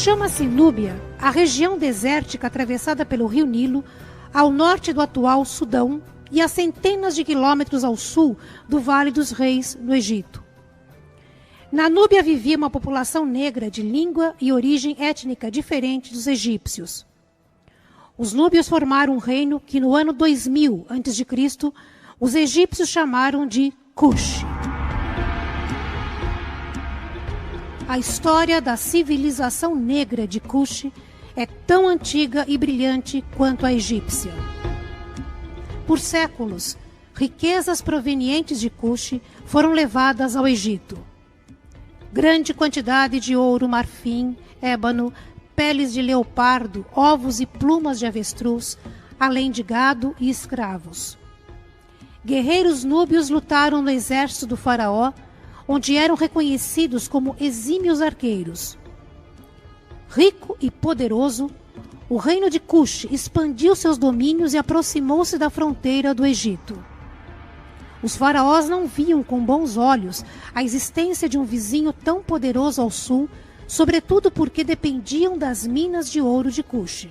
Chama-se Núbia a região desértica atravessada pelo rio Nilo, ao norte do atual Sudão e a centenas de quilômetros ao sul do Vale dos Reis, no Egito. Na Núbia vivia uma população negra de língua e origem étnica diferente dos egípcios. Os núbios formaram um reino que no ano 2000 a.C. os egípcios chamaram de Cush. A história da civilização negra de Cush é tão antiga e brilhante quanto a egípcia. Por séculos, riquezas provenientes de Cush foram levadas ao Egito. Grande quantidade de ouro, marfim, ébano, peles de leopardo, ovos e plumas de avestruz, além de gado e escravos. Guerreiros núbios lutaram no exército do faraó, onde eram reconhecidos como exímios arqueiros. Rico e poderoso, o reino de Cush expandiu seus domínios e aproximou-se da fronteira do Egito. Os faraós não viam com bons olhos a existência de um vizinho tão poderoso ao sul, sobretudo porque dependiam das minas de ouro de Cush.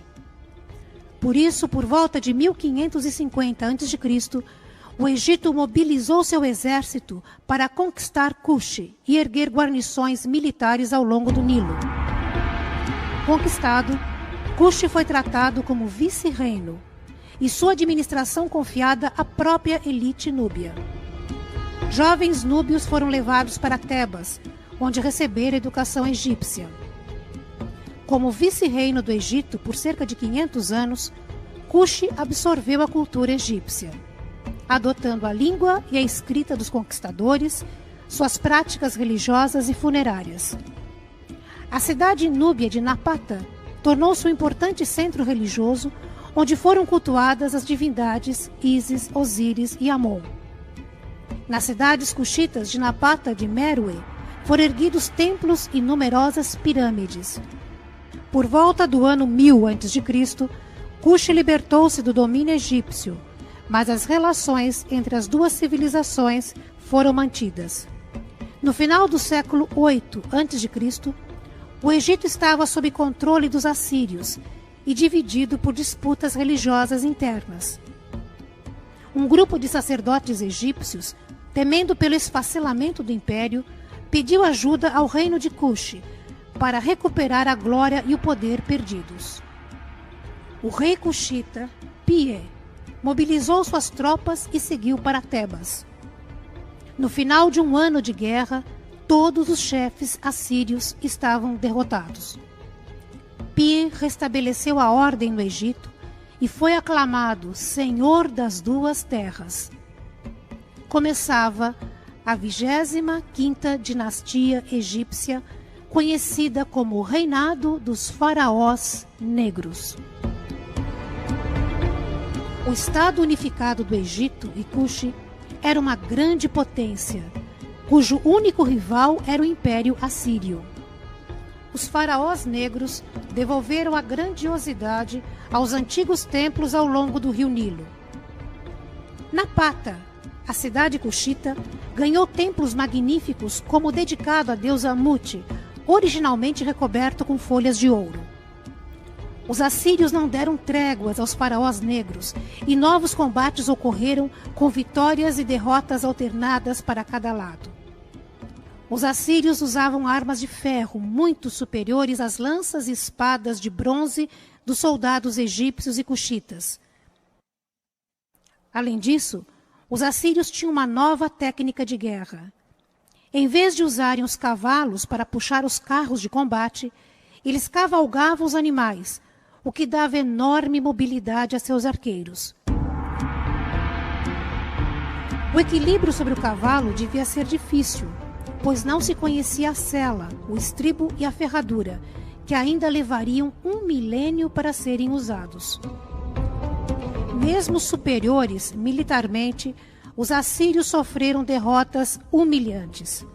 Por isso, por volta de 1550 a.C., o Egito mobilizou seu exército para conquistar Cush e erguer guarnições militares ao longo do Nilo. Conquistado, Cush foi tratado como vice-reino e sua administração confiada à própria elite núbia. Jovens núbios foram levados para Tebas, onde receberam educação egípcia. Como vice-reino do Egito por cerca de 500 anos, Cush absorveu a cultura egípcia, adotando a língua e a escrita dos conquistadores, suas práticas religiosas e funerárias. A cidade núbia de Napata tornou-se um importante centro religioso, onde foram cultuadas as divindades Ísis, Osíris e Amon. Nas cidades cuxitas de Napata de Meroe, foram erguidos templos e numerosas pirâmides. Por volta do ano 1000 a.C., Cush libertou-se do domínio egípcio, mas as relações entre as duas civilizações foram mantidas. No final do século 8 a.C., o Egito estava sob controle dos assírios e dividido por disputas religiosas internas. Um grupo de sacerdotes egípcios, temendo pelo esfacelamento do império, pediu ajuda ao reino de Cush para recuperar a glória e o poder perdidos. O rei cuxita, Pie, mobilizou suas tropas e seguiu para Tebas. No final de um ano de guerra, todos os chefes assírios estavam derrotados. Pie restabeleceu a ordem no Egito e foi aclamado Senhor das Duas Terras. Começava a 25ª dinastia egípcia, conhecida como o Reinado dos Faraós Negros. O Estado Unificado do Egito e Cush era uma grande potência, cujo único rival era o Império Assírio. Os faraós negros devolveram a grandiosidade aos antigos templos ao longo do rio Nilo. Napata, a cidade cuxita, ganhou templos magníficos como o dedicado à deusa Mut, originalmente recoberto com folhas de ouro. Os assírios não deram tréguas aos faraós negros e novos combates ocorreram com vitórias e derrotas alternadas para cada lado. Os assírios usavam armas de ferro muito superiores às lanças e espadas de bronze dos soldados egípcios e cuxitas. Além disso, os assírios tinham uma nova técnica de guerra. Em vez de usarem os cavalos para puxar os carros de combate, eles cavalgavam os animais, o que dava enorme mobilidade a seus arqueiros. O equilíbrio sobre o cavalo devia ser difícil, pois não se conhecia a sela, o estribo e a ferradura, que ainda levariam 1 milênio para serem usados. Mesmo superiores militarmente, os assírios sofreram derrotas humilhantes.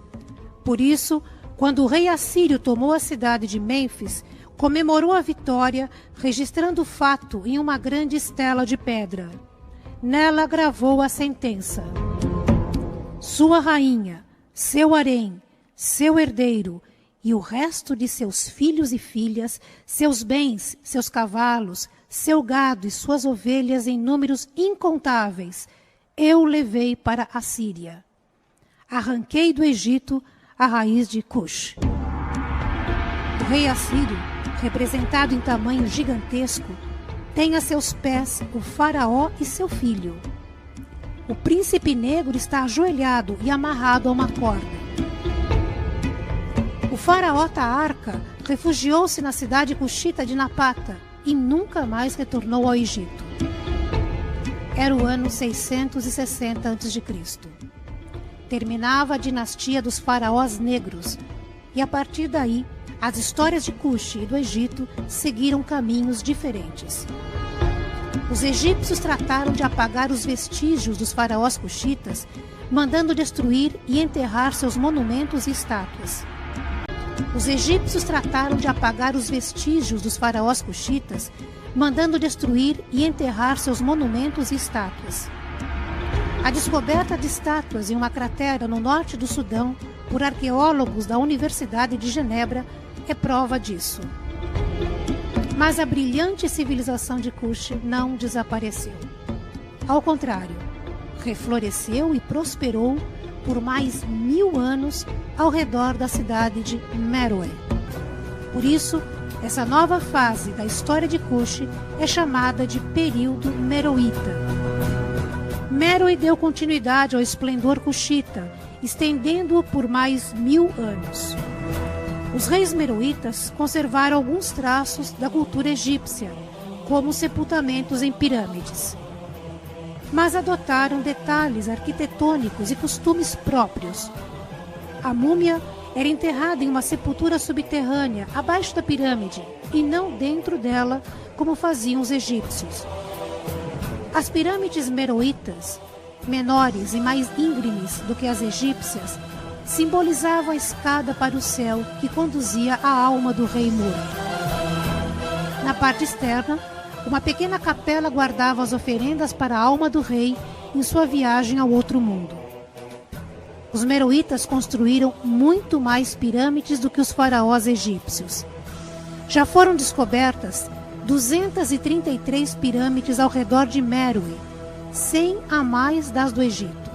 Por isso, quando o rei assírio tomou a cidade de Mênfis, comemorou a vitória, registrando o fato em uma grande estela de pedra. Nela gravou a sentença: sua rainha, seu harém, seu herdeiro e o resto de seus filhos e filhas, seus bens, seus cavalos, seu gado e suas ovelhas em números incontáveis, eu levei para a Síria. Arranquei do Egito a raiz de Cush. O rei assírio, representado em tamanho gigantesco, tem a seus pés o faraó e seu filho. O príncipe negro está ajoelhado e amarrado a uma corda. O faraó Taarca refugiou-se na cidade cuxita de Napata e nunca mais retornou ao Egito. Era o ano 660 a.C. Terminava a dinastia dos faraós negros e, a partir daí, as histórias de Cush e do Egito seguiram caminhos diferentes. Os egípcios trataram de apagar os vestígios dos faraós cuxitas, mandando destruir e enterrar seus monumentos e estátuas. Os egípcios trataram de apagar os vestígios dos faraós cuxitas, mandando destruir e enterrar seus monumentos e estátuas. A descoberta de estátuas em uma cratera no norte do Sudão por arqueólogos da Universidade de Genebra é prova disso. Mas a brilhante civilização de Cush não desapareceu. Ao contrário, refloresceu e prosperou por mais 1000 anos ao redor da cidade de Meroe. Por isso, essa nova fase da história de Cush é chamada de período meroíta. Meroe deu continuidade ao esplendor cuxita, estendendo-o por mais 1000 anos. Os reis meroítas conservaram alguns traços da cultura egípcia, como sepultamentos em pirâmides, mas adotaram detalhes arquitetônicos e costumes próprios. A múmia era enterrada em uma sepultura subterrânea abaixo da pirâmide e não dentro dela, como faziam os egípcios. As pirâmides meroítas, menores e mais íngremes do que as egípcias, simbolizavam a escada para o céu que conduzia a alma do rei morto. Na parte externa, uma pequena capela guardava as oferendas para a alma do rei em sua viagem ao outro mundo. Os meroítas construíram muito mais pirâmides do que os faraós egípcios. Já foram descobertas 233 pirâmides ao redor de Meroe, 100 a mais das do Egito.